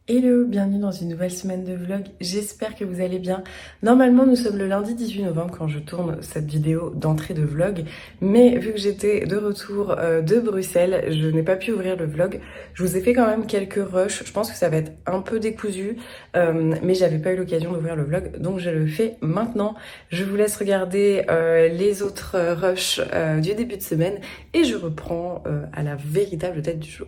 Hello, bienvenue dans une nouvelle semaine de vlog, j'espère que vous allez bien. Normalement nous sommes le lundi 18 novembre quand je tourne cette vidéo d'entrée de vlog, mais vu que j'étais de retour de Bruxelles, je n'ai pas pu ouvrir le vlog. Je vous ai fait quand même quelques rushs, je pense que ça va être un peu décousu, mais j'avais pas eu l'occasion d'ouvrir le vlog, donc je le fais maintenant. Je vous laisse regarder les autres rushs du début de semaine et je reprends à la véritable tête du jour.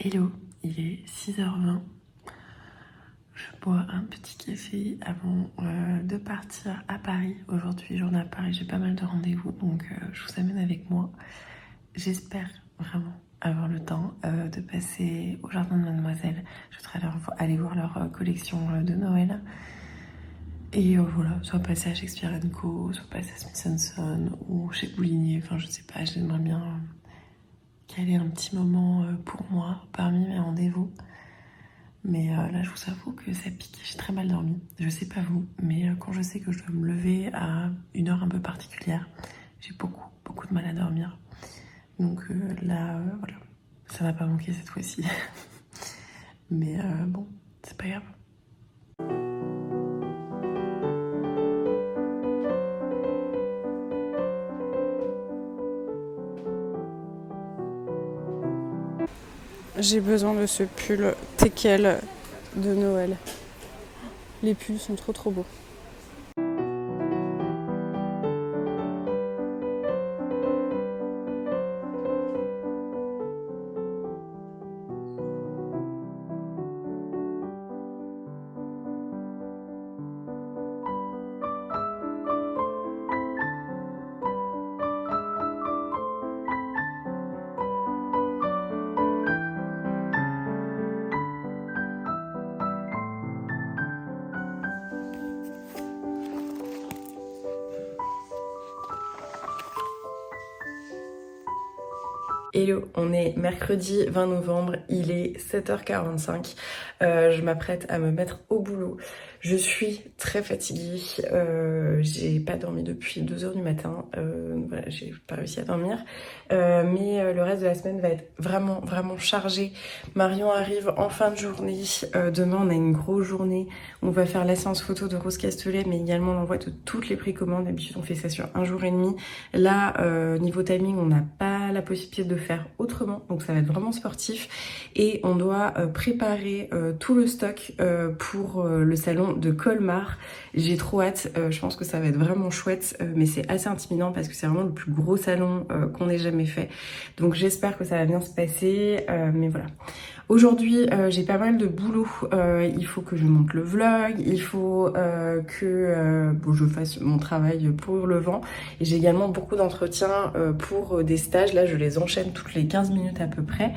Hello, il est 6h20. Je bois un petit café avant de partir à Paris. Aujourd'hui, journée à Paris, j'ai pas mal de rendez-vous, donc je vous amène avec moi. J'espère vraiment avoir le temps de passer au jardin de Mademoiselle. Je voudrais aller voir leur collection de Noël. Et voilà, soit passer à Shakespeare & Co, soit passer à Smith & Son ou chez Boulinier. Enfin, je sais pas, j'aimerais bien caler un petit moment pour moi parmi mes rendez-vous. Mais là, je vous avoue que ça pique, j'ai très mal dormi. Je sais pas vous, mais quand je sais que je dois me lever à une heure un peu particulière, j'ai beaucoup de mal à dormir. Donc là, voilà, ça va pas manquer cette fois-ci. Mais bon, c'est pas grave. J'ai besoin de ce pull teckel de Noël. Les pulls sont trop beaux. Hello, on est mercredi 20 novembre, il est 7h45, je m'apprête à me mettre au boulot. Je suis très fatiguée, j'ai pas dormi depuis 2h du matin, voilà, j'ai pas réussi à dormir, mais le reste de la semaine va être vraiment chargé. Marion arrive en fin de journée, demain on a une grosse journée, on va faire la séance photo de Rose Castelet, mais également l'envoi de toutes les précommandes. D'habitude on fait ça sur un jour et demi, là niveau timing on n'a pas la possibilité de faire autrement, donc ça va être vraiment sportif et on doit préparer tout le stock pour le salon de Colmar. J'ai trop hâte, je pense que ça va être vraiment chouette, mais c'est assez intimidant parce que c'est vraiment le plus gros salon qu'on ait jamais fait, donc j'espère que ça va bien se passer, mais voilà. Aujourd'hui, j'ai pas mal de boulot. Il faut que je monte le vlog, il faut que je fasse mon travail pour le vent. Et j'ai également beaucoup d'entretiens pour des stages. Là, je les enchaîne toutes les 15 minutes à peu près.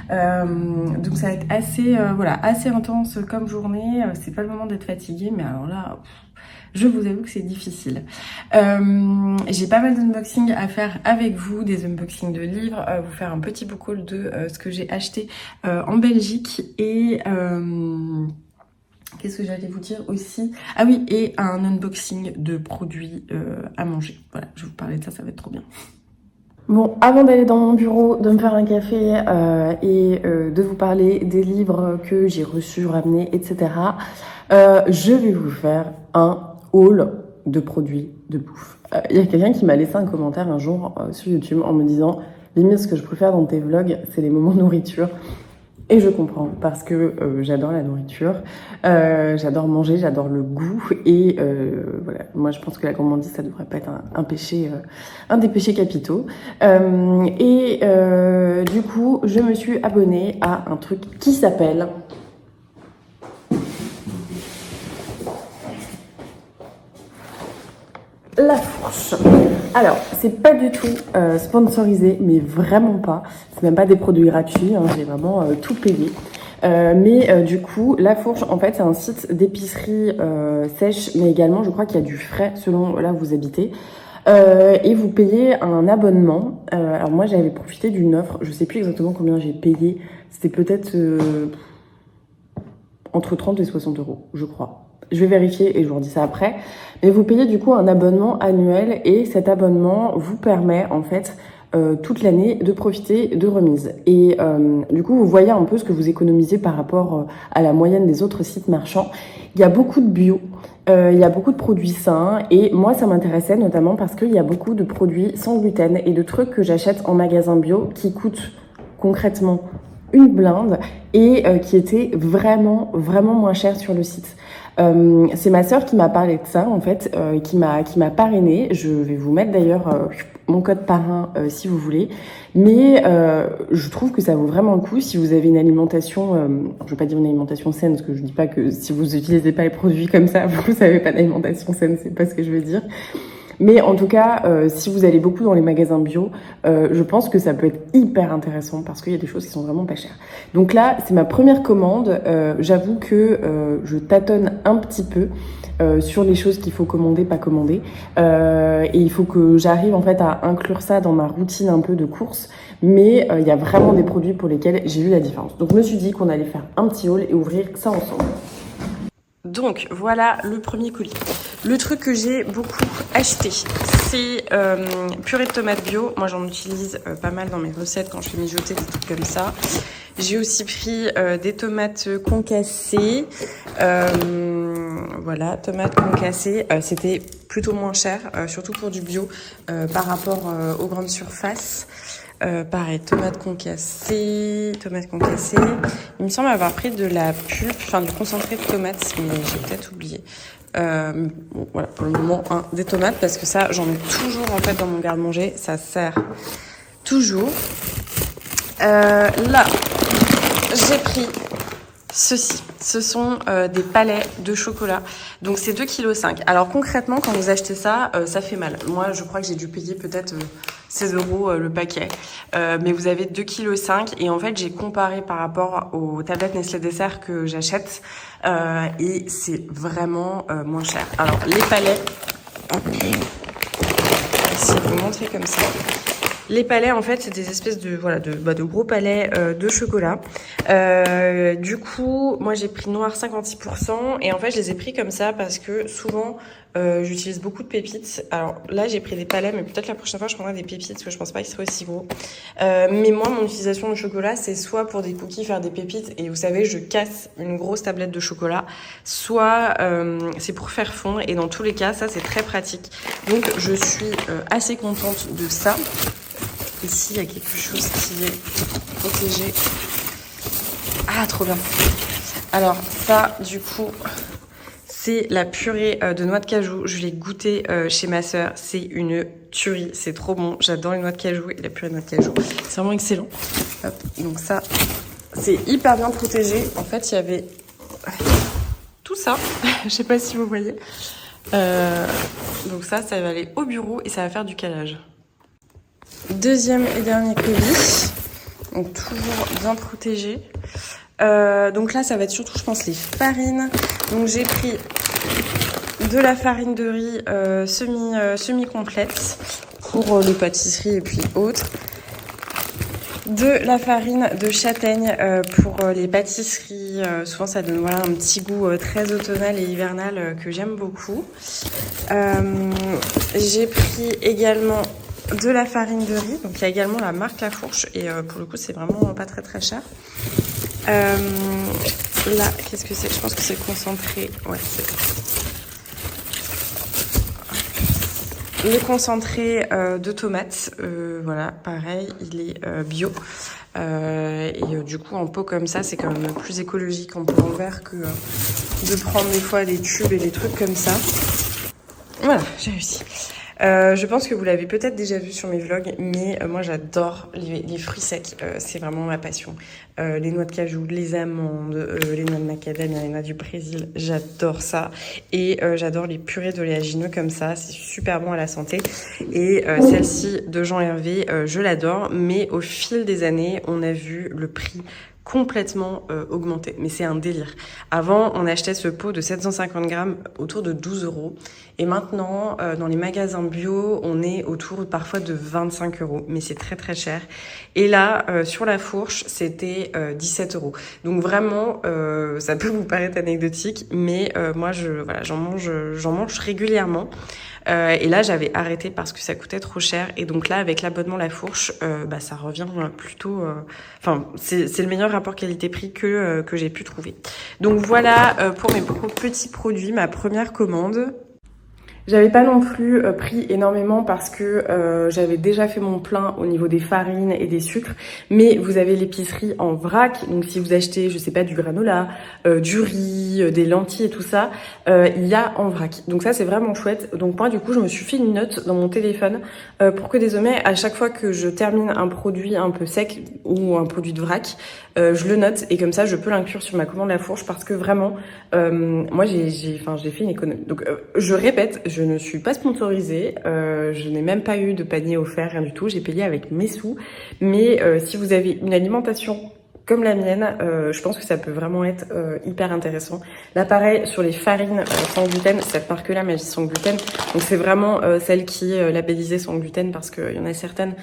Donc ça va être assez, assez intense comme journée. C'est pas le moment d'être fatiguée, mais alors là... Je vous avoue que c'est difficile. J'ai pas mal d'unboxing à faire avec vous, des unboxings de livres, vous faire un petit book haul de ce que j'ai acheté en Belgique et... qu'est-ce que j'allais vous dire aussi? Ah oui, et un unboxing de produits à manger. Voilà, je vais vous parler de ça, ça va être trop bien. Bon, avant d'aller dans mon bureau, de me faire un café et de vous parler des livres que j'ai reçus, ramenés, etc., je vais vous faire un haul de produits de bouffe. Il y a quelqu'un qui m'a laissé un commentaire un jour sur YouTube en me disant « Limite, ce que je préfère dans tes vlogs, c'est les moments nourriture ». Et je comprends parce que j'adore la nourriture, j'adore manger, j'adore le goût et voilà. Moi, je pense que la gourmandise, ça devrait pas être un péché, un des péchés capitaux. Du coup, je me suis abonnée à un truc qui s'appelle La Fourche. Alors, c'est pas du tout sponsorisé, mais vraiment pas. C'est même pas des produits gratuits, hein, j'ai vraiment tout payé. Du coup, La Fourche, en fait, c'est un site d'épicerie sèche, mais également, je crois qu'il y a du frais selon là où vous habitez. Et vous payez un abonnement. Alors moi, j'avais profité d'une offre. Je sais plus exactement combien j'ai payé. C'était peut-être entre 30 et 60 euros, je crois. Je vais vérifier et je vous redis ça après. Mais vous payez du coup un abonnement annuel et cet abonnement vous permet en fait toute l'année de profiter de remises. Et du coup, vous voyez un peu ce que vous économisez par rapport à la moyenne des autres sites marchands. Il y a beaucoup de bio, il y a beaucoup de produits sains et moi, ça m'intéressait notamment parce qu'il y a beaucoup de produits sans gluten et de trucs que j'achète en magasin bio qui coûtent concrètement une blinde et qui étaient vraiment moins chers sur le site. C'est ma sœur qui m'a parlé de ça en fait, qui m'a parrainée. Je vais vous mettre d'ailleurs mon code parrain si vous voulez. Mais je trouve que ça vaut vraiment le coup si vous avez une alimentation, je veux pas dire une alimentation saine parce que je dis pas que si vous utilisez pas les produits comme ça, vous avez pas d'alimentation saine, c'est pas ce que je veux dire. Mais en tout cas, si vous allez beaucoup dans les magasins bio, je pense que ça peut être hyper intéressant parce qu'il y a des choses qui sont vraiment pas chères. Donc là, c'est ma première commande. J'avoue que je tâtonne un petit peu sur les choses qu'il faut commander, pas commander. Et il faut que j'arrive en fait à inclure ça dans ma routine un peu de course. Mais il y a vraiment des produits pour lesquels j'ai vu la différence. Donc je me suis dit qu'on allait faire un petit haul et ouvrir ça ensemble. Donc voilà le premier colis. Le truc que j'ai beaucoup acheté, c'est purée de tomates bio. Moi j'en utilise pas mal dans mes recettes quand je fais mijoter des trucs comme ça. J'ai aussi pris des tomates concassées. Voilà, tomates concassées. C'était plutôt moins cher, surtout pour du bio par rapport aux grandes surfaces. Pareil, tomates concassées. Il me semble avoir pris de la pulpe, enfin du concentré de tomates, mais j'ai peut-être oublié. Bon, voilà, pour le moment, des tomates, parce que ça, j'en ai toujours en fait dans mon garde-manger. Ça sert toujours. Là, j'ai pris ceci. Ce sont des palets de chocolat. Donc c'est 2,5 kg. Alors concrètement, quand vous achetez ça, ça fait mal. Moi, je crois que j'ai dû payer peut-être 16 € le paquet. Mais vous avez 2,5 kg. Et en fait, j'ai comparé par rapport aux tablettes Nestlé Dessert que j'achète. Et c'est vraiment moins cher. Alors les palets, si je vous montrer comme ça. Les palets, en fait, c'est des espèces de de gros palets de chocolat. Du coup, moi, j'ai pris noir 56%. Et en fait, je les ai pris comme ça parce que souvent, j'utilise beaucoup de pépites. Alors là, j'ai pris des palets, mais peut-être la prochaine fois, je prendrai des pépites parce que je pense pas qu'ils soient aussi gros. Mais moi, mon utilisation de chocolat, c'est soit pour des cookies, faire des pépites. Et vous savez, je casse une grosse tablette de chocolat. Soit c'est pour faire fondre. Et dans tous les cas, ça, c'est très pratique. Donc, je suis assez contente de ça. Ici, il y a quelque chose qui est protégé. Ah, trop bien. Alors, ça, du coup, c'est la purée de noix de cajou. Je l'ai goûtée chez ma sœur. C'est une tuerie. C'est trop bon. J'adore les noix de cajou et la purée de noix de cajou. C'est vraiment excellent. Hop, donc ça, c'est hyper bien protégé. En fait, il y avait tout ça. Je sais pas si vous voyez. Donc ça va aller au bureau et ça va faire du calage. Deuxième et dernier colis, donc toujours bien protégé. Donc là, ça va être surtout, je pense, les farines. Donc j'ai pris de la farine de riz semi-complète pour les pâtisseries et puis autres. De la farine de châtaigne pour les pâtisseries. Souvent, ça donne un petit goût très automnal et hivernal que j'aime beaucoup. J'ai pris également de la farine de riz, donc il y a également la marque La Fourche et pour le coup c'est vraiment pas très cher. Là, qu'est-ce que c'est? Je pense que c'est concentré. Ouais, c'est le concentré de tomates. Voilà, pareil, il est bio. Du coup, en pot comme ça, c'est quand même plus écologique en pot en verre que de prendre des fois des tubes et des trucs comme ça. Voilà, j'ai réussi. Je pense que vous l'avez peut-être déjà vu sur mes vlogs, mais moi j'adore les fruits secs, c'est vraiment ma passion. Les noix de cajou, les amandes, les noix de macadamia, les noix du Brésil, j'adore ça. Et j'adore les purées d'oléagineux comme ça, c'est super bon à la santé. Et celle-ci de Jean Hervé, je l'adore, mais au fil des années, on a vu le prix complètement augmenté. Mais c'est un délire. Avant, on achetait ce pot de 750 grammes autour de 12 €. Et maintenant, dans les magasins bio, on est autour parfois de 25 €. Mais c'est très très cher. Et là, sur la fourche, c'était 17 €. Donc vraiment, ça peut vous paraître anecdotique, mais moi, j'en mange régulièrement. Et là, j'avais arrêté parce que ça coûtait trop cher. Et donc là, avec l'abonnement La Fourche, ça revient plutôt... c'est le meilleur rapport qualité-prix que j'ai pu trouver. Donc voilà pour mes petits produits, ma première commande. J'avais pas non plus pris énormément parce que j'avais déjà fait mon plein au niveau des farines et des sucres, mais vous avez l'épicerie en vrac, donc si vous achetez, je sais pas, du granola, du riz, des lentilles et tout ça, il y a en vrac. Donc ça c'est vraiment chouette. Donc moi du coup je me suis fait une note dans mon téléphone pour que désormais à chaque fois que je termine un produit un peu sec ou un produit de vrac, je le note et comme ça je peux l'inclure sur ma commande La Fourche parce que vraiment moi j'ai fait une économie. Donc je répète, je ne suis pas sponsorisée, je n'ai même pas eu de panier offert, rien du tout, j'ai payé avec mes sous. Mais si vous avez une alimentation comme la mienne, je pense que ça peut vraiment être hyper intéressant. Là pareil, sur les farines sans gluten, cette marque-là, Magie sans gluten, donc c'est vraiment celle qui est labellisée sans gluten parce qu'il y en a certaines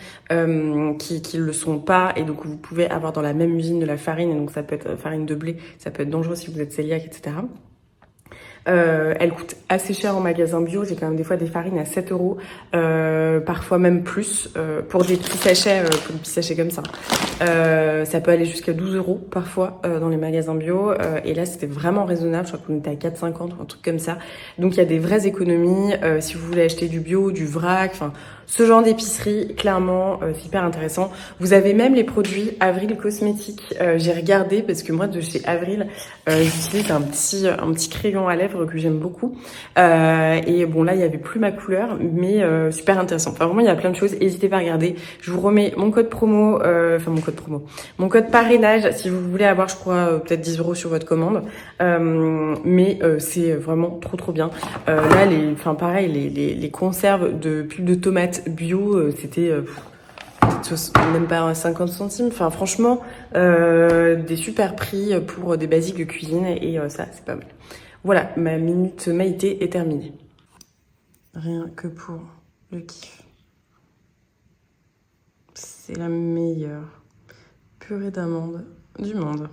qui le sont pas et donc vous pouvez avoir dans la même usine de la farine et donc ça peut être farine de blé, ça peut être dangereux si vous êtes cœliaque, etc. Elle coûte assez cher en magasin bio. J'ai quand même des fois des farines à 7 €, parfois même plus, pour des petits sachets comme ça. Ça peut aller jusqu'à 12 € parfois dans les magasins bio. Et là, c'était vraiment raisonnable. Je crois qu'on était à 4,50 €, un truc comme ça. Donc, il y a des vraies économies. Si vous voulez acheter du bio, du vrac, enfin, ce genre d'épicerie, clairement, c'est hyper intéressant. Vous avez même les produits Avril Cosmétiques. J'ai regardé parce que moi, de chez Avril, j'utilise un petit crayon à lèvres que j'aime beaucoup. Et bon, là, il y avait plus ma couleur, mais super intéressant. Enfin, vraiment, il y a plein de choses. N'hésitez pas à regarder. Je vous remets mon code promo, mon code parrainage si vous voulez avoir, je crois, peut-être 10 € sur votre commande. Mais c'est vraiment trop bien. Là, les conserves de pulpe de tomates bio, c'était même pas 50 centimes. Enfin, franchement, des super prix pour des basiques de cuisine et ça, c'est pas mal. Voilà, ma minute Maïté est terminée. Rien que pour le kiff. C'est la meilleure purée d'amandes du monde.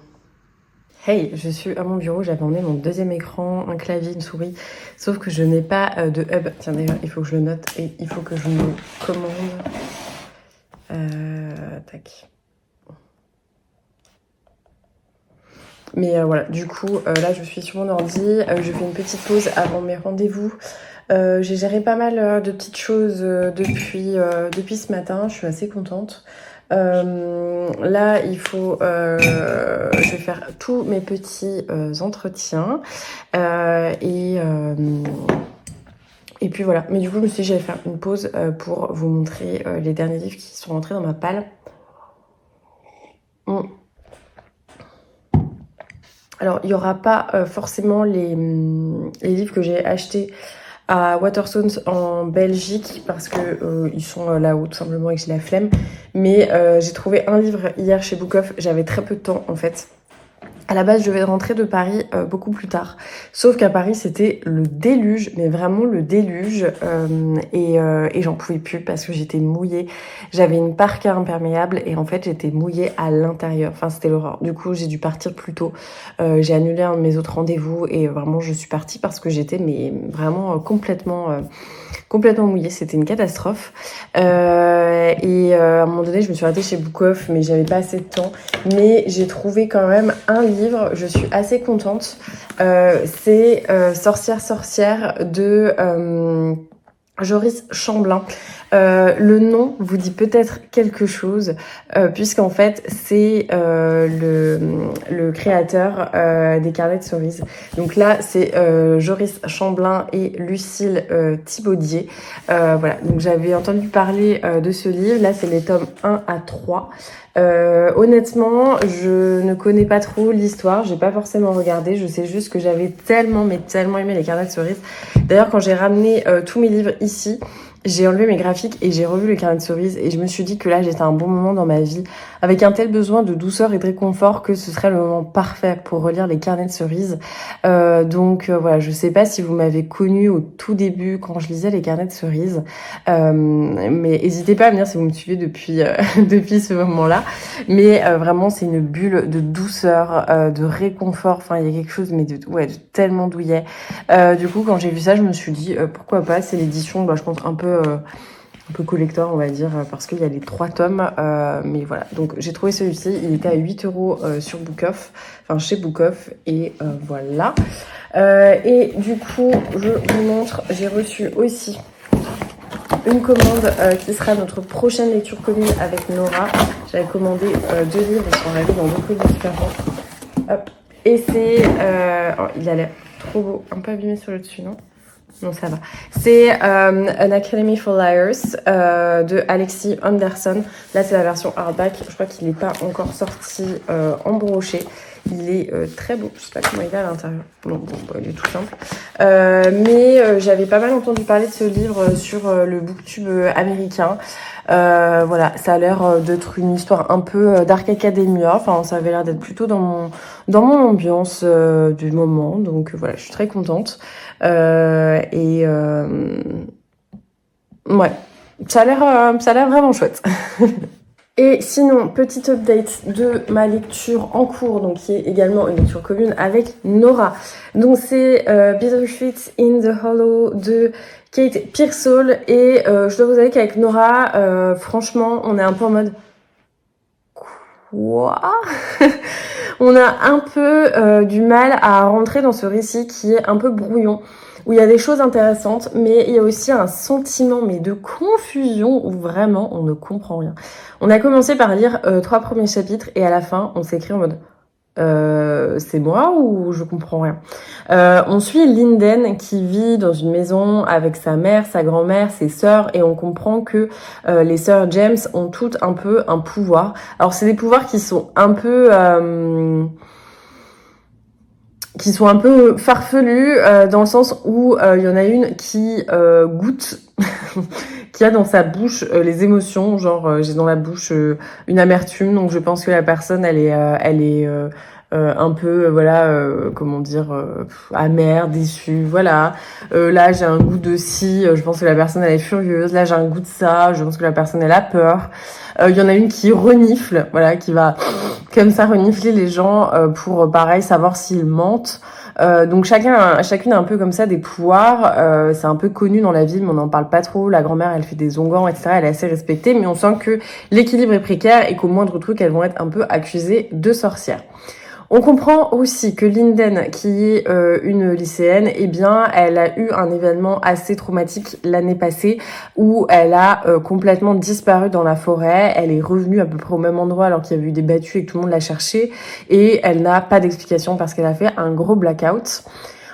Hey, je suis à mon bureau, j'avais emmené mon deuxième écran, un clavier, une souris, sauf que je n'ai pas de hub. Tiens d'ailleurs, il faut que je le note et il faut que je me commande. Tac. Mais voilà, du coup, là je suis sur mon ordi, je fais une petite pause avant mes rendez-vous. J'ai géré pas mal de petites choses depuis ce matin, je suis assez contente. Là, il faut, je vais faire tous mes petits entretiens et puis voilà. Mais du coup, je me suis dit j'allais faire une pause pour vous montrer les derniers livres qui sont rentrés dans ma palle. Alors, il n'y aura pas forcément les livres que j'ai achetés à Waterstones en Belgique parce que ils sont là-haut tout simplement et que j'ai la flemme. Mais j'ai trouvé un livre hier chez Bookoff. J'avais très peu de temps en fait. À la base, je devais rentrer de Paris beaucoup plus tard. Sauf qu'à Paris, c'était le déluge, mais vraiment le déluge. Et j'en pouvais plus parce que j'étais mouillée. J'avais une parka imperméable et en fait, j'étais mouillée à l'intérieur. Enfin, c'était l'horreur. Du coup, j'ai dû partir plus tôt. J'ai annulé un de mes autres rendez-vous et vraiment, je suis partie parce que j'étais vraiment complètement mouillée. C'était une catastrophe. À un moment donné, je me suis arrêtée chez Bookoff, mais j'avais pas assez de temps. Mais j'ai trouvé quand même un livre, je suis assez contente. C'est Sorcière de Joris Chamblin. Le nom vous dit peut-être quelque chose, puisqu'en fait c'est le créateur des carnets de cerises. Donc là c'est Joris Chamblin et Lucille Thibaudier. Voilà, donc j'avais entendu parler de ce livre. Là c'est les tomes 1 à 3. Honnêtement, je ne connais pas trop l'histoire, j'ai pas forcément regardé, je sais juste que j'avais tellement aimé les carnets de cerises. D'ailleurs, quand j'ai ramené tous mes livres ici, j'ai enlevé mes graphiques et j'ai revu le carnet de cerises et je me suis dit que là j'étais à un bon moment dans ma vie avec un tel besoin de douceur et de réconfort que ce serait le moment parfait pour relire les carnets de cerises. Donc voilà, je sais pas si vous m'avez connue au tout début quand je lisais les carnets de cerises, mais n'hésitez pas à me dire si vous me suivez depuis depuis ce moment-là. Mais vraiment c'est une bulle de douceur, de réconfort. Enfin il y a quelque chose mais de tellement douillet. Du coup quand j'ai vu ça je me suis dit pourquoi pas. C'est l'édition je pense un peu collector on va dire parce qu'il y a les 3 tomes mais voilà, donc j'ai trouvé celui-ci, il était à 8 € sur Bookoff, enfin chez Bookoff et voilà. Et du coup je vous montre, j'ai reçu aussi une commande qui sera notre prochaine lecture commune avec Nora. J'avais commandé 2 livres, ils sont arrivés dans 2 colis différents. Hop. Et c'est oh, il a l'air trop beau, un peu abîmé sur le dessus, non? Non, ça va. C'est An Academy for Liars de Alexis Anderson. Là, c'est la version hardback. Je crois qu'il n'est pas encore sorti en brochet. Il est très beau. Je sais pas comment il est à l'intérieur. Non, bon, il est tout simple. Mais j'avais pas mal entendu parler de ce livre sur le booktube américain. Voilà, ça a l'air d'être une histoire un peu Dark Academia. Enfin, ça avait l'air d'être plutôt dans mon ambiance du moment. Donc voilà, je suis très contente. Ouais, ça a l'air vraiment chouette. Et sinon, petite update de ma lecture en cours, donc qui est également une lecture commune avec Nora. Donc c'est Bittersweet in the Hollow de Kate Pearsall et je dois vous avouer qu'avec Nora, franchement, on est un peu en mode quoi. On a un peu du mal à rentrer dans ce récit qui est un peu brouillon, où il y a des choses intéressantes, mais il y a aussi un sentiment de confusion où vraiment on ne comprend rien. On a commencé par lire 3 premiers chapitres et à la fin on s'est écrit en mode c'est moi ou je comprends rien. On suit Linden qui vit dans une maison avec sa mère, sa grand-mère, ses sœurs et on comprend que les sœurs James ont toutes un peu un pouvoir. Alors c'est des pouvoirs qui sont un peu farfelus dans le sens où il y en a une qui goûte qui a dans sa bouche les émotions, genre j'ai dans la bouche une amertume, donc je pense que la personne elle est un peu comment dire amère, déçue, voilà. Là j'ai un goût de ci, je pense que la personne elle est furieuse. Là j'ai un goût de ça, je pense que la personne elle a peur. Il y en a une qui renifle, voilà, qui va comme ça renifler les gens pour pareil savoir s'ils mentent. Donc chacune a un peu comme ça des pouvoirs. C'est un peu connu dans la ville, mais on n'en parle pas trop. La grand-mère, elle fait des onguents, etc. Elle est assez respectée, mais on sent que l'équilibre est précaire et qu'au moindre truc, elles vont être un peu accusées de sorcières. On comprend aussi que Linden, qui est une lycéenne, eh bien, elle a eu un événement assez traumatique l'année passée où elle a complètement disparu dans la forêt. Elle est revenue à peu près au même endroit alors qu'il y avait eu des battues et que tout le monde l'a cherchée. Et elle n'a pas d'explication parce qu'elle a fait un gros blackout.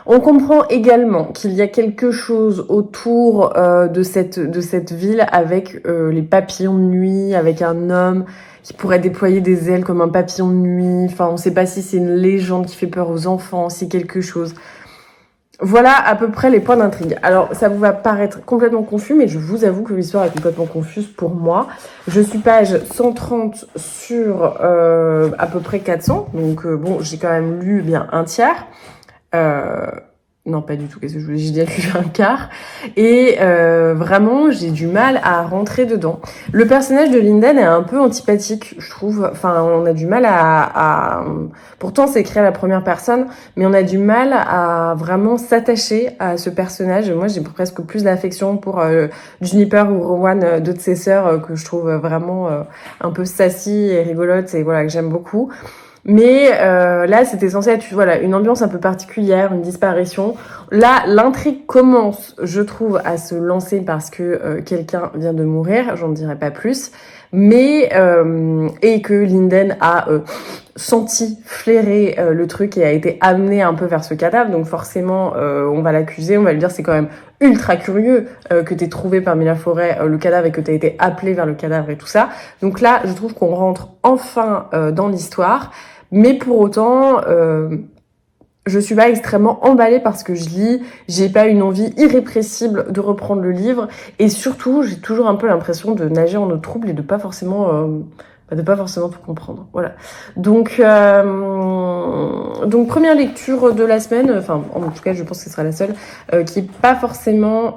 On comprend également qu'il y a quelque chose autour de cette ville avec les papillons de nuit, avec un homme qui pourrait déployer des ailes comme un papillon de nuit. Enfin, on sait pas si c'est une légende qui fait peur aux enfants, si quelque chose. Voilà à peu près les points d'intrigue. Alors, ça vous va paraître complètement confus, mais je vous avoue que l'histoire est complètement confuse pour moi. Je suis page 130 sur à peu près 400. Donc, bon, j'ai quand même lu bien un tiers. Non, pas du tout. Qu'est-ce que je voulais? J'ai déjà lu un quart. Et vraiment, j'ai du mal à rentrer dedans. Le personnage de Linden est un peu antipathique, je trouve. Enfin, on a du mal à... Pourtant, c'est écrit à la première personne, mais on a du mal à vraiment s'attacher à ce personnage. Moi, j'ai presque plus d'affection pour Juniper ou Rowan, deux de ses sœurs, que je trouve vraiment un peu sassy et rigolote, et voilà, que j'aime beaucoup. Mais là, c'était censé être voilà une ambiance un peu particulière, une disparition. Là, l'intrigue commence, je trouve, à se lancer parce que quelqu'un vient de mourir. J'en dirai pas plus. Mais et que Linden a senti, flairé le truc et a été amené un peu vers ce cadavre. Donc forcément, on va l'accuser, on va lui dire c'est quand même ultra curieux que t'aies trouvé parmi la forêt le cadavre et que t'as été appelé vers le cadavre et tout ça. Donc là, je trouve qu'on rentre enfin dans l'histoire. Mais pour autant, je suis pas extrêmement emballée parce que je lis, j'ai pas une envie irrépressible de reprendre le livre et surtout, j'ai toujours un peu l'impression de nager en eau trouble et de pas forcément tout comprendre. Voilà. Donc première lecture de la semaine, enfin en tout cas je pense que ce sera la seule, qui est pas forcément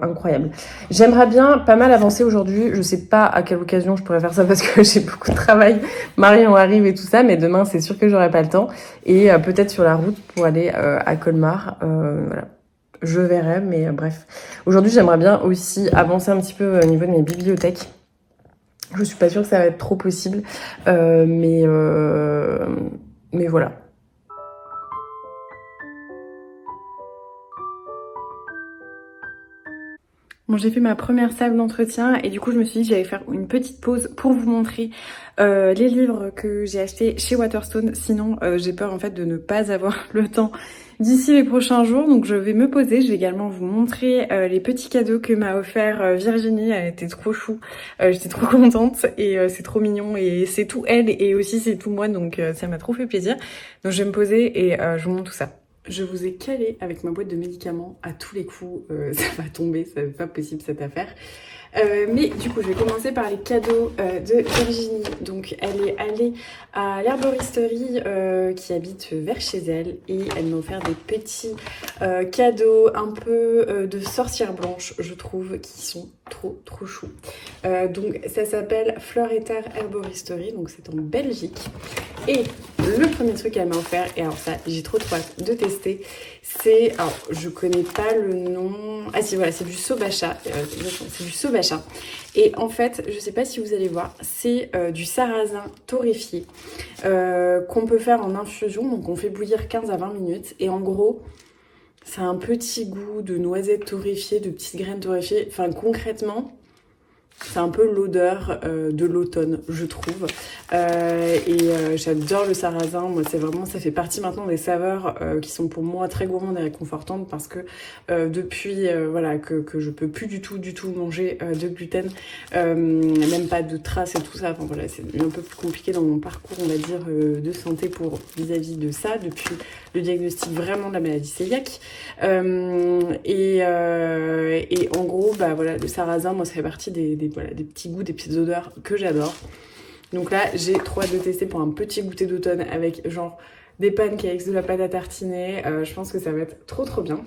incroyable. J'aimerais bien pas mal avancer aujourd'hui. Je sais pas à quelle occasion je pourrais faire ça parce que j'ai beaucoup de travail. Marion arrive et tout ça, mais demain c'est sûr que j'aurai pas le temps et peut-être sur la route pour aller à Colmar. Voilà. Je verrai, mais bref. Aujourd'hui, j'aimerais bien aussi avancer un petit peu au niveau de mes bibliothèques. Je suis pas sûre que ça va être trop possible, mais voilà. Bon, j'ai fait ma première salle d'entretien et du coup je me suis dit que j'allais faire une petite pause pour vous montrer les livres que j'ai achetés chez Waterstone. Sinon j'ai peur en fait de ne pas avoir le temps d'ici les prochains jours, donc je vais me poser. Je vais également vous montrer les petits cadeaux que m'a offert Virginie. Elle était trop chou, j'étais trop contente et c'est trop mignon et c'est tout elle et aussi c'est tout moi, donc ça m'a trop fait plaisir. Donc je vais me poser et je vous montre tout ça. Je vous ai calé avec ma boîte de médicaments à tous les coups, ça va tomber, c'est pas possible cette affaire. Mais du coup, je vais commencer par les cadeaux de Virginie. Donc, elle est allée à l'herboristerie qui habite vers chez elle et elle m'a offert des petits cadeaux un peu de sorcière blanche, je trouve, qui sont trop choux. Donc, ça s'appelle Fleur et Terre Herboristerie, donc c'est en Belgique. Et le premier truc qu'elle m'a offert, et alors ça, j'ai trop hâte de tester, c'est, alors je connais pas le nom, ah si voilà, c'est du sobacha, c'est du sobacha. Et en fait, je sais pas si vous allez voir, c'est du sarrasin torréfié qu'on peut faire en infusion, donc on fait bouillir 15 à 20 minutes, et en gros, ça a un petit goût de noisettes torréfiées, de petites graines torréfiées, enfin concrètement, c'est un peu l'odeur de l'automne, je trouve. J'adore le sarrasin. Moi, c'est vraiment, ça fait partie maintenant des saveurs qui sont pour moi très gourmandes et réconfortantes parce que depuis voilà que je peux plus du tout manger de gluten, même pas de traces et tout ça. Enfin voilà, c'est un peu plus compliqué dans mon parcours, on va dire, de santé pour vis-à-vis de ça depuis le diagnostic vraiment de la maladie cœliaque. Et en gros, bah voilà, le sarrasin, moi, ça fait partie des petits goûts, des petites odeurs que j'adore. Donc là, j'ai trop hâte de tester pour un petit goûter d'automne avec genre des pancakes, de la pâte à tartiner. Je pense que ça va être trop bien.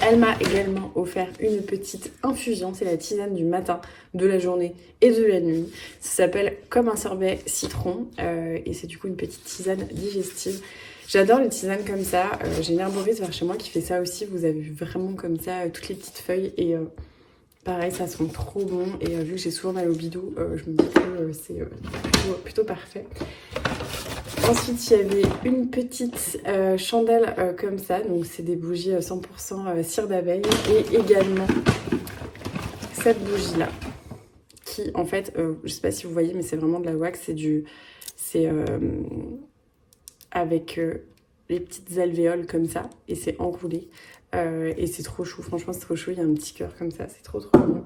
Elle m'a également offert une petite infusion, c'est la tisane du matin, de la journée et de la nuit. Ça s'appelle Comme un sorbet citron et c'est du coup une petite tisane digestive. J'adore les tisanes comme ça. J'ai une herboriste vers chez moi qui fait ça aussi. Vous avez vu vraiment comme ça toutes les petites feuilles et pareil, ça sent trop bon. Et vu que j'ai souvent mal au bidou, je me dis que c'est plutôt parfait. Ensuite, il y avait une petite chandelle comme ça. Donc, c'est des bougies 100% cire d'abeille. Et également cette bougie-là. Qui, en fait, je sais pas si vous voyez, mais c'est vraiment de la wax. C'est avec les petites alvéoles comme ça. Et c'est enroulé. Et c'est trop chou, franchement c'est trop chou, il y a un petit cœur comme ça, c'est trop mignon.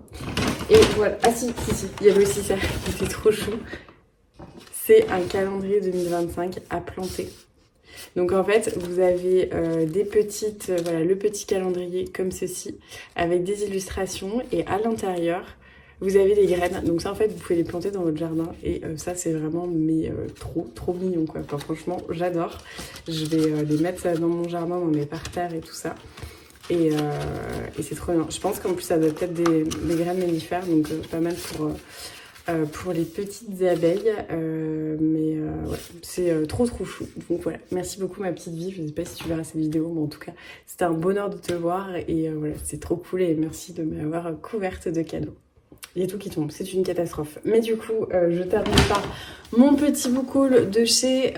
Et voilà, ah si, il y avait aussi ça qui était trop chou. C'est un calendrier 2025 à planter. Donc en fait, vous avez des petites, voilà, le petit calendrier comme ceci, avec des illustrations, et à l'intérieur, vous avez des graines. Donc ça en fait, vous pouvez les planter dans votre jardin, et ça c'est vraiment trop mignon quoi. Enfin, franchement, j'adore. Je vais les mettre dans mon jardin, dans mes parterres et tout ça. Et c'est trop bien. Je pense qu'en plus ça doit être des graines mellifères, donc pas mal pour les petites abeilles. Ouais, c'est trop chou. Donc voilà, merci beaucoup ma petite vie. Je sais pas si tu verras cette vidéo, mais en tout cas c'était un bonheur de te voir et voilà, c'est trop cool et merci de m'avoir couverte de cadeaux. il y a tout qui tombe, c'est une catastrophe. Mais du coup, je termine par mon petit book haul de chez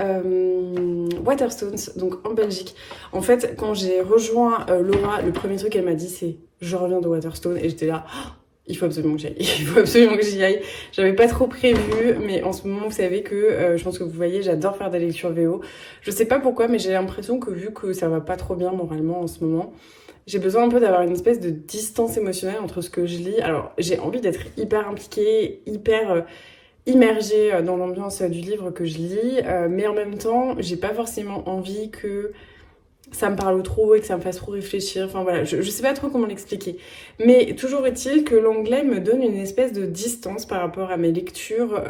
Waterstones, donc en Belgique. En fait, quand j'ai rejoint Laura, le premier truc qu'elle m'a dit, c'est « je reviens de Waterstones » et j'étais là oh, il faut absolument que j'y aille, il faut absolument que j'y aille. J'avais pas trop prévu, mais en ce moment, vous savez que, je pense que vous voyez, j'adore faire des lectures VO. Je sais pas pourquoi, mais j'ai l'impression que vu que ça va pas trop bien moralement en ce moment, j'ai besoin un peu d'avoir une espèce de distance émotionnelle entre ce que je lis. Alors, j'ai envie d'être hyper impliquée, hyper immergée dans l'ambiance du livre que je lis, mais en même temps, j'ai pas forcément envie que ça me parle trop et que ça me fasse trop réfléchir. Enfin voilà, je sais pas trop comment l'expliquer. Mais toujours est-il que l'anglais me donne une espèce de distance par rapport à mes lectures.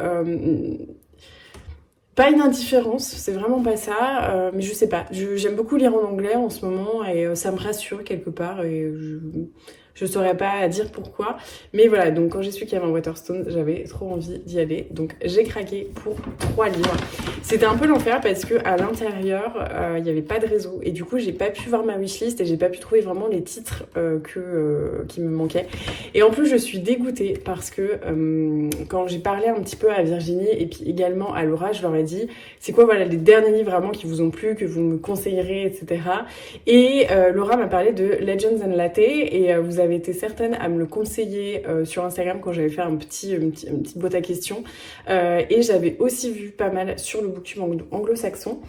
Pas une indifférence, c'est vraiment pas ça, mais je sais pas. J'aime beaucoup lire en anglais en ce moment et ça me rassure quelque part et je saurais pas dire pourquoi. Mais voilà, donc quand j'ai su qu'il y avait un Waterstone, j'avais trop envie d'y aller. Donc j'ai craqué pour 3 livres. C'était un peu l'enfer parce que à l'intérieur, il n'y avait pas de réseau. Et du coup, j'ai pas pu voir ma wishlist et j'ai pas pu trouver vraiment les titres qui me manquaient. Et en plus, je suis dégoûtée parce que quand j'ai parlé un petit peu à Virginie et puis également à Laura, je leur ai dit c'est quoi voilà les derniers livres vraiment qui vous ont plu, que vous me conseillerez, etc. Et Laura m'a parlé de Legends and Latte et vous avez été certaine à me le conseiller sur Instagram quand j'avais fait une petite boîte à questions. Et j'avais aussi vu pas mal sur le booktube anglo-saxon.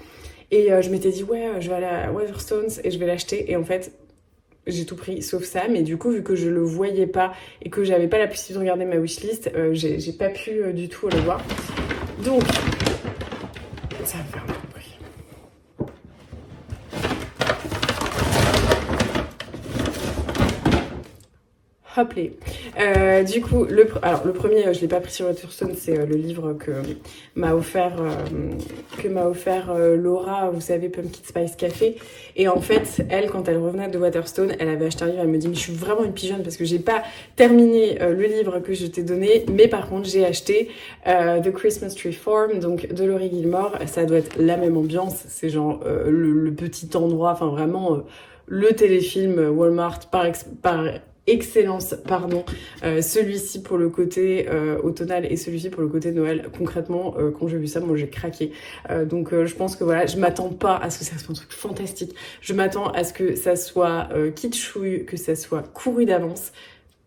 Et je m'étais dit, ouais, je vais aller à Waterstones et je vais l'acheter. Et en fait, j'ai tout pris sauf ça. Mais du coup, vu que je le voyais pas et que j'avais pas la possibilité de regarder ma wishlist, j'ai pas pu du tout le voir. Donc, ça va me faire un peu de bruit. Hop les. Du coup, le premier, je l'ai pas pris sur Waterstone, c'est le livre que m'a offert Laura, vous savez, Pumpkin Spice Café. Et en fait, elle, quand elle revenait de Waterstone, elle avait acheté un livre, elle me dit, mais je suis vraiment une pigeonne parce que j'ai pas terminé le livre que je t'ai donné, mais par contre, j'ai acheté The Christmas Tree Farm, donc de Laurie Gilmore. Ça doit être la même ambiance, c'est genre le petit endroit, enfin vraiment le téléfilm Walmart par excellence, pardon, celui-ci pour le côté automnal et celui-ci pour le côté Noël. Concrètement, quand j'ai vu ça, moi j'ai craqué. Donc je pense que voilà, je m'attends pas à ce que ça soit un truc fantastique. Je m'attends à ce que ça soit kitschouille, que ça soit couru d'avance.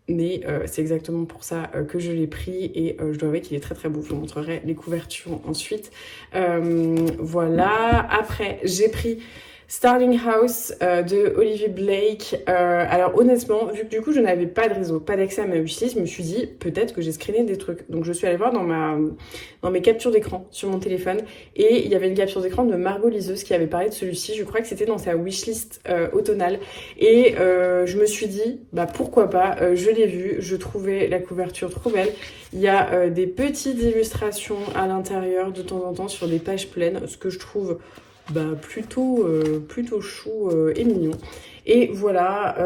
Mais c'est exactement pour ça que je l'ai pris et je dois avouer qu'il est très très beau. Je vous montrerai les couvertures ensuite. Voilà. Après, j'ai pris Starling House de Olivier Blake. Alors honnêtement, vu que du coup je n'avais pas de réseau, pas d'accès à ma wishlist, je me suis dit peut-être que j'ai screené des trucs. Donc je suis allée voir dans mes captures d'écran sur mon téléphone et il y avait une capture d'écran de Margot Liseuse qui avait parlé de celui-ci. Je crois que c'était dans sa wishlist automnale et je me suis dit bah pourquoi pas. Je l'ai vu, je trouvais la couverture trop belle. Il y a des petites illustrations à l'intérieur de temps en temps sur des pages pleines, ce que je trouve plutôt chou et mignon. Et voilà,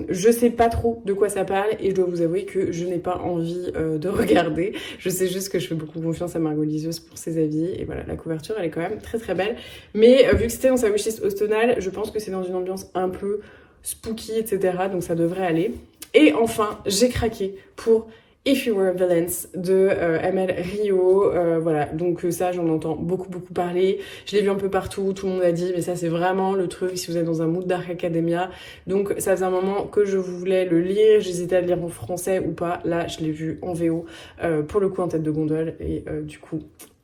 je sais pas trop de quoi ça parle et je dois vous avouer que je n'ai pas envie de regarder. Je sais juste que je fais beaucoup confiance à Margot Liseuse pour ses avis. Et voilà, la couverture, elle est quand même très très belle. Mais vu que c'était dans sa wishlist automnale, je pense que c'est dans une ambiance un peu spooky, etc. Donc ça devrait aller. Et enfin, j'ai craqué pour If You Were Villains de Amel Rio. Voilà, donc ça j'en entends beaucoup parler. Je l'ai vu un peu partout, tout le monde a dit mais ça c'est vraiment le truc si vous êtes dans un mood Dark Academia. Donc ça faisait un moment que je voulais le lire, j'hésitais à le lire en français ou pas. Là je l'ai vu en VO, pour le coup en tête de gondole et du coup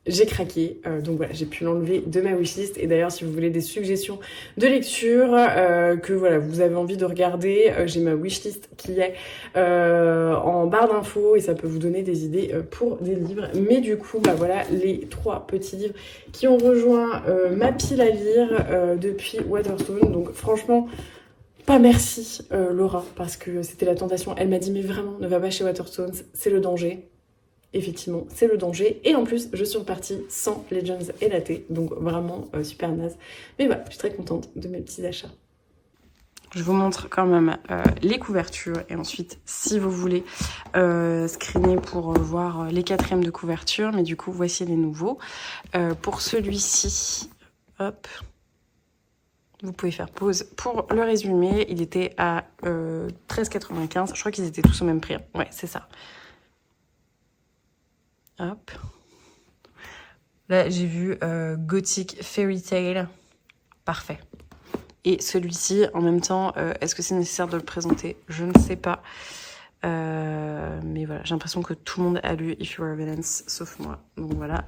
j'ai craqué, donc voilà, j'ai pu l'enlever de ma wishlist. Et d'ailleurs, si vous voulez des suggestions de lecture, que voilà, vous avez envie de regarder, j'ai ma wishlist qui est en barre d'infos et ça peut vous donner des idées pour des livres. Mais du coup, voilà les 3 petits livres qui ont rejoint ma pile à lire depuis Waterstone. Donc franchement, pas merci Laura, parce que c'était la tentation. Elle m'a dit mais vraiment, ne va pas chez Waterstones, c'est le danger. Effectivement, c'est le danger. Et en plus, je suis repartie sans Legends et Latte. Donc vraiment super naze. Mais voilà, je suis très contente de mes petits achats. Je vous montre quand même les couvertures. Et ensuite, si vous voulez screener pour voir les 4e de couverture. Mais du coup, voici les nouveaux. Pour celui-ci, hop. Vous pouvez faire pause pour le résumé. Il était à 13,95. Je crois qu'ils étaient tous au même prix. Hein. Ouais, c'est ça. Hop. Là, j'ai vu Gothic Fairy Tale. Parfait. Et celui-ci, en même temps, est-ce que c'est nécessaire de le présenter? Je ne sais pas. Mais voilà, j'ai l'impression que tout le monde a lu If You Were a Villain, sauf moi. Donc voilà.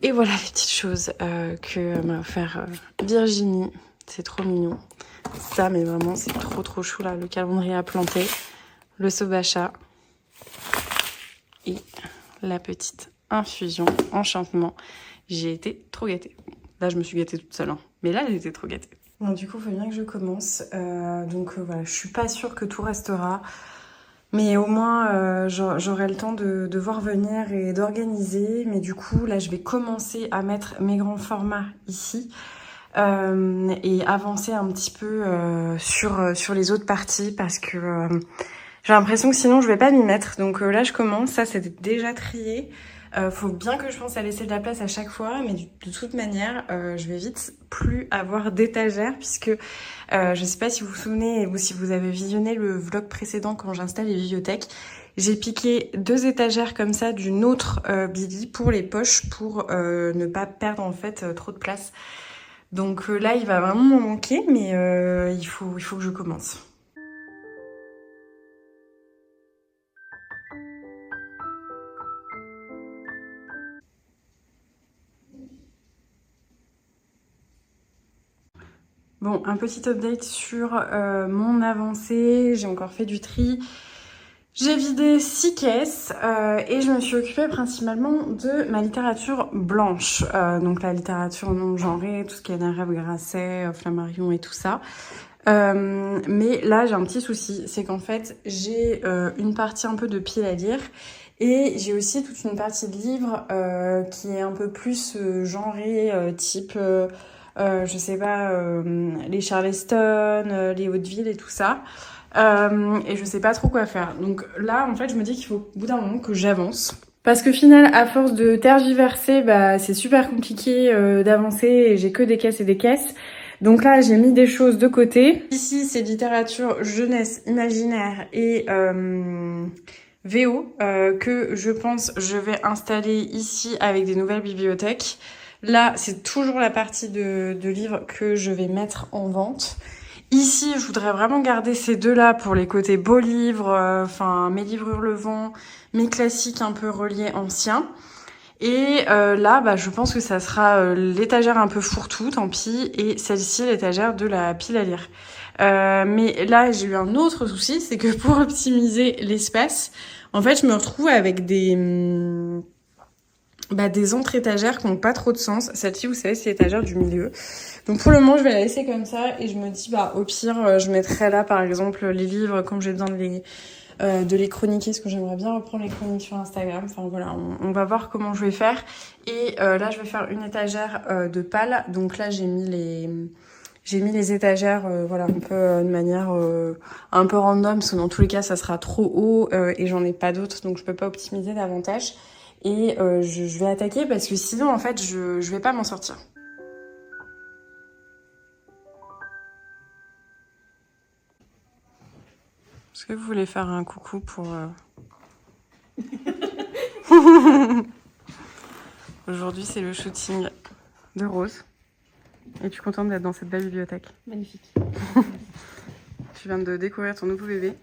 Et voilà les petites choses que m'a offert Virginie. C'est trop mignon. Ça, mais vraiment, c'est trop chou là. Le calendrier à planter, le sobacha et la petite infusion enchantement. J'ai été trop gâtée. Là, je me suis gâtée toute seule. Hein. Mais là, j'ai été trop gâtée. Bon, du coup, il faut bien que je commence. Voilà, je suis pas sûre que tout restera. Mais au moins, j'aurai le temps de voir venir et d'organiser. Mais du coup, là, je vais commencer à mettre mes grands formats ici. Et avancer un petit peu sur les autres parties parce que j'ai l'impression que sinon je vais pas m'y mettre. Donc là je commence, ça c'était déjà trié. Faut bien que je pense à laisser de la place à chaque fois, mais de toute manière je vais vite plus avoir d'étagère puisque je sais pas si vous vous souvenez ou si vous avez visionné le vlog précédent quand j'installe les bibliothèques. J'ai piqué 2 étagères comme ça d'une autre Billy pour les poches pour ne pas perdre en fait trop de place. Donc là, il va vraiment m'en manquer, mais il faut que je commence. Bon, un petit update sur mon avancée. J'ai encore fait du tri. J'ai vidé 6 caisses et je me suis occupée principalement de ma littérature blanche. Donc la littérature non genrée, tout ce qui est Narev, Grasset, Flammarion et tout ça. Mais là, j'ai un petit souci. C'est qu'en fait, j'ai une partie un peu de piles à lire. Et j'ai aussi toute une partie de livres qui est un peu plus genrée, type, je sais pas, les Charleston, les Hauteville et tout ça. Et je sais pas trop quoi faire. Donc là, en fait, je me dis qu'il faut au bout d'un moment que j'avance. Parce que final, à force de tergiverser, bah, c'est super compliqué d'avancer et j'ai que des caisses et des caisses. Donc là, j'ai mis des choses de côté. Ici, c'est littérature jeunesse, imaginaire et VO que je pense je vais installer ici avec des nouvelles bibliothèques. Là, c'est toujours la partie de livres que je vais mettre en vente. Ici, je voudrais vraiment garder ces deux-là pour les côtés beaux livres, enfin mes livres hurlevents, mes classiques un peu reliés anciens. Et là, bah, je pense que ça sera l'étagère un peu fourre-tout, tant pis, et celle-ci, l'étagère de la pile à lire. Mais là, j'ai eu un autre souci, c'est que pour optimiser l'espace, en fait, je me retrouve avec des entre-étagères qui n'ont pas trop de sens. Celle-ci, vous savez, c'est l'étagère du milieu. Donc pour le moment, je vais la laisser comme ça et je me dis, bah au pire, je mettrai là, par exemple, les livres quand j'ai besoin de les chroniquer, parce que j'aimerais bien reprendre les chroniques sur Instagram. Enfin voilà, on va voir comment je vais faire. Et là, je vais faire une étagère de pales. Donc là, j'ai mis les étagères, voilà, un peu de manière un peu random, parce que dans tous les cas, ça sera trop haut et j'en ai pas d'autres, donc je peux pas optimiser davantage. Et je vais attaquer parce que sinon, en fait, je vais pas m'en sortir. Est-ce que vous voulez faire un coucou pour... Aujourd'hui, c'est le shooting de Rose. Es-tu contente d'être dans cette belle bibliothèque? Magnifique. Tu viens de découvrir ton nouveau bébé.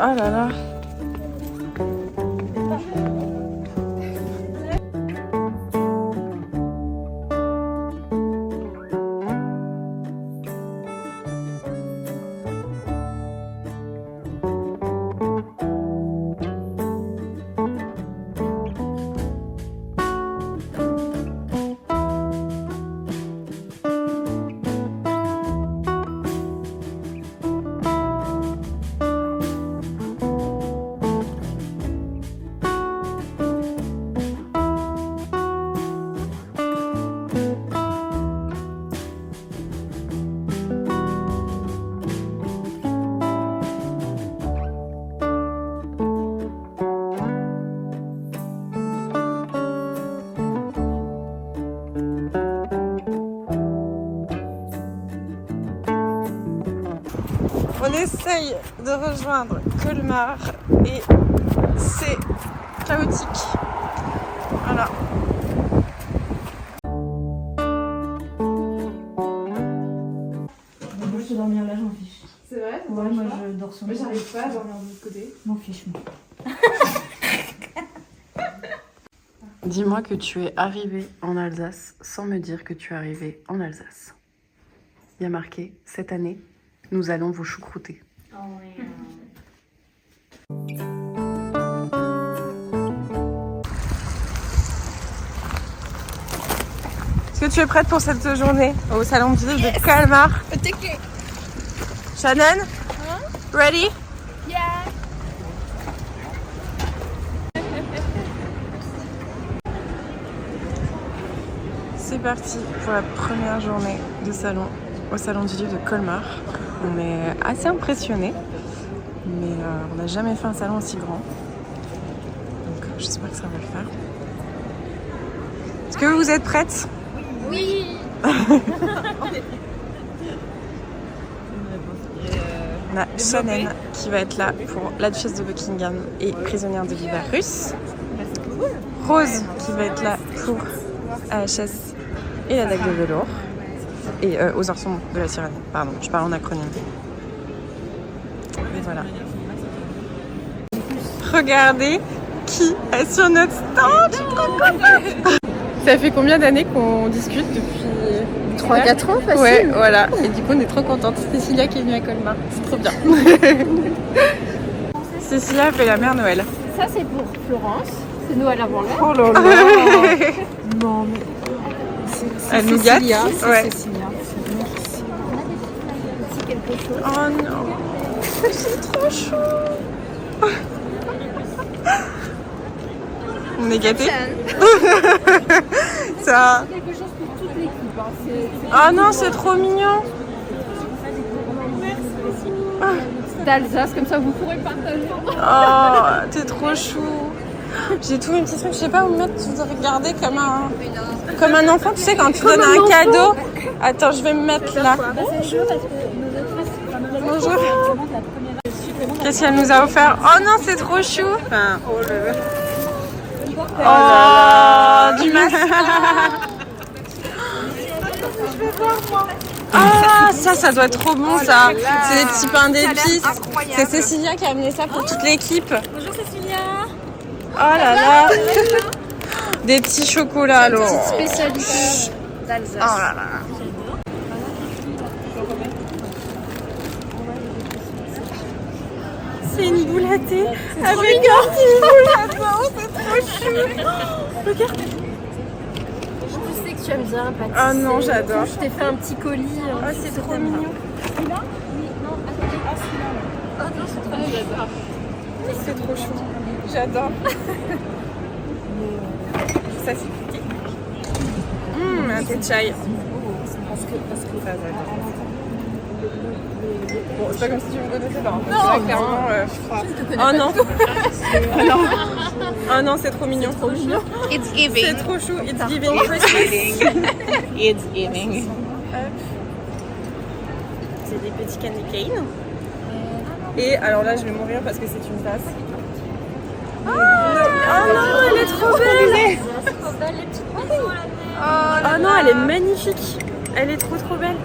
Oh là là. On essaye de rejoindre Colmar et c'est chaotique. Voilà. Moi je peux dormir là, j'en fiche. C'est vrai? Ouais, moi je dors sur le Mais j'arrive pas à dormir de l'autre côté. M'en fiche, moi. Dis-moi que tu es arrivé en Alsace sans me dire que tu es arrivé en Alsace. Il y a marqué, cette année, nous allons vous choucrouter. Oh, ouais. Est-ce que tu es prête pour cette journée au salon du livre de Colmar? Shannon? Ready? C'est parti pour la première journée de salon au salon du livre de Colmar. On est assez impressionnés, mais on n'a jamais fait un salon aussi grand. Donc j'espère que ça va le faire. Est-ce que vous êtes prêtes? Oui! On a Shannon qui va être là pour La Duchesse de Buckingham et Prisonnière de l'hiver russe. Rose qui va être là pour AHS et la dague de velours. Et aux orsons de la sirène. Pardon, je parle en acronyme. Et voilà. Regardez qui est sur notre stand. Je suis trop contente. Ça fait combien d'années qu'on discute depuis 3-4 ans, facile. Ouais, voilà. Et du coup, on est trop contente. Cécilia qui est venue à Colmar. C'est trop bien. Cécilia fait la mère Noël. Ça, c'est pour Florence. C'est Noël avant l'heure. Oh là là. Non, mais. Elle nous gâte. Ouais. Cécilia. Petit quelque chose. Oh non. C'est trop chaud. On est gâtés. Ça. Quelque chose pour toute l'équipe. Hein. Oh non, c'est trop mignon. D'Alsace, comme ça vous pourrez partager. Oh, t'es trop chou. J'ai tous mes petits trucs, je sais pas où me mettre, tu dois regarder comme un enfant, tu sais, quand tu donnes un cadeau. Attends, je vais me mettre là. Bonjour. Qu'est-ce qu'elle nous a offert? Oh non, c'est trop chou. Enfin, oh, du mascara. Ah, ça doit être trop bon ça. C'est des petits pains d'épices. C'est Cécilia qui a amené ça pour toute l'équipe. Bonjour Cécilia. Oh là là. Des petits chocolats alors. Petite spécialité d'Alsace. Oh là là. C'est une boule à thé avec un petit boule à dedans. C'est trop chou. Regarde. Je sais que tu aimes bien pâtisser. Ah non, j'adore. Je t'ai fait un petit colis. Oh, c'est trop mignon. Celui-là? Oui, non, attendez. Ah, celui-là. Ah non, c'est trop mignon. J'adore. C'est trop chou. J'adore. Ça c'est piqué. Un thé de chai. Bon, c'est pas comme si tu me connaissais pas. Non, clairement, oh non. Oh non, c'est trop mignon. C'est trop mignon. It's giving. C'est trop chou. It's giving. It's giving. C'est des petits candy cane. Et alors là, je vais mourir parce que c'est une tasse. Oh non, elle est trop belle. Oh non, elle est magnifique. Elle est trop belle.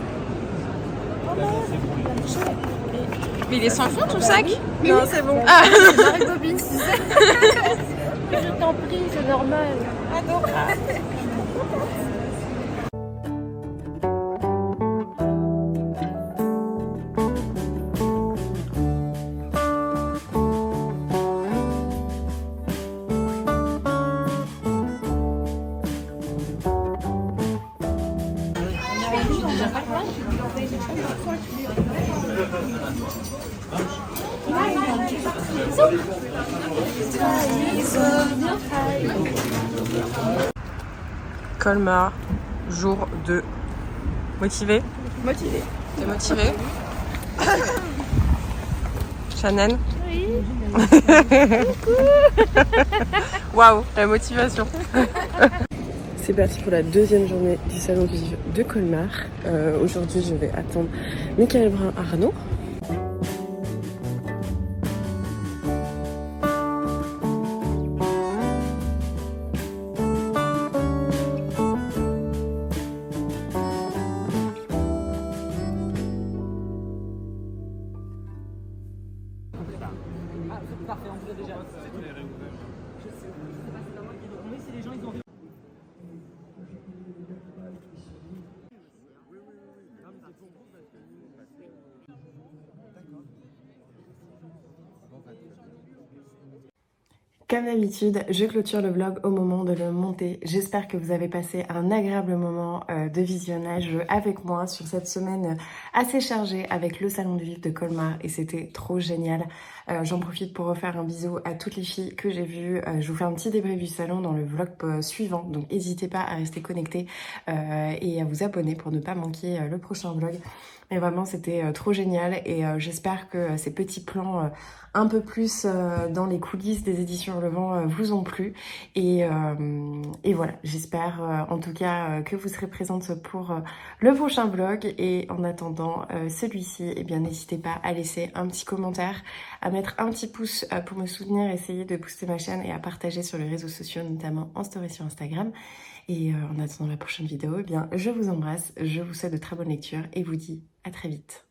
Mais il est sans fond ton sac? Non, c'est bon. Ah. Marie Bobine, tu sais. Je t'en prie, c'est normal. Colmar, jour 2. Motivé? Motivée. T'es motivé? Shannon? Oui. Waouh, la motivation. C'est parti pour la deuxième journée du salon du livre de Colmar. Aujourd'hui, je vais attendre Michael Brun-Arnaud. Comme d'habitude, je clôture le vlog au moment de le monter. J'espère que vous avez passé un agréable moment de visionnage avec moi sur cette semaine assez chargée avec le salon du livre de Colmar et c'était trop génial. J'en profite pour refaire un bisou à toutes les filles que j'ai vues. Je vous fais un petit débrief du salon dans le vlog suivant, donc n'hésitez pas à rester connectés et à vous abonner pour ne pas manquer le prochain vlog. Mais vraiment, c'était trop génial et j'espère que ces petits plans un peu plus dans les coulisses des éditions Le Vent vous ont plu. Et voilà, j'espère en tout cas que vous serez présente pour le prochain vlog. Et en attendant celui-ci, eh bien n'hésitez pas à laisser un petit commentaire, à mettre un petit pouce pour me soutenir, essayer de booster ma chaîne et à partager sur les réseaux sociaux, notamment en story sur Instagram. Et en attendant la prochaine vidéo, eh bien je vous embrasse, je vous souhaite de très bonnes lectures et vous dis à très vite.